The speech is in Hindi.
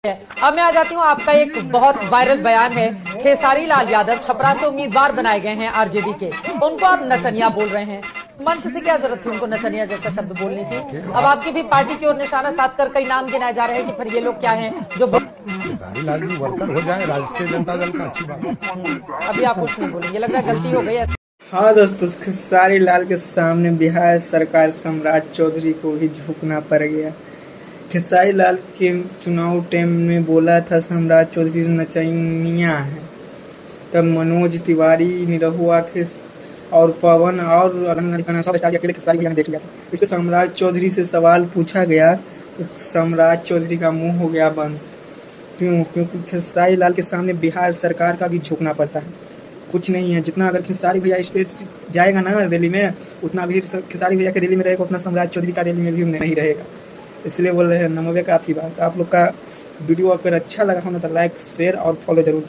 है। अब मैं आ जाती हूँ, आपका एक बहुत वायरल बयान है। खेसारी लाल यादव छपरा से उम्मीदवार बनाए गए हैं आरजेडी के, उनको आप नचनिया बोल रहे हैं। मंच से क्या जरूरत थी उनको नचनिया जैसा शब्द बोलने की? अब आपकी भी पार्टी की ओर निशाना साधकर कई नाम गिनाए जा रहे हैं कि फिर ये लोग क्या हैं जो खेसारी लाल जी वर्कर हो जाए राष्ट्रीय जनता दल का, अच्छी बात है। अभी आप कुछ नहीं बोलेंगे, लग रहा है गलती हो गई है। हाँ दोस्तों, खेसारी लाल के सामने बिहार सरकार सम्राट चौधरी को भी झुकना पड़ गया। खेसारी लाल के चुनाव टाइम में बोला था सम्राट चौधरी नचनिया है, तब मनोज तिवारी, निरहुआ और पवन और सब अकेले खेसारी भैया ने देख लिया था। इस पर सम्राट चौधरी से सवाल पूछा गया तो सम्राट चौधरी का मुंह हो गया बंद। क्योंकि खेसारी लाल के सामने बिहार सरकार का भी झुकना पड़ता है। कुछ नहीं है, जितना अगर खेसारी भैया स्टेट जाएगा ना रैली में, उतना भी खेसारी भैया के रैली में रहेगा, उतना सम्राट चौधरी का रैली में भी नहीं रहेगा। इसलिए बोल रहे हैं नमवे काफ़ी बात। आप लोग का वीडियो अगर अच्छा लगा हो ना तो लाइक, शेयर और फॉलो जरूर कीजिए।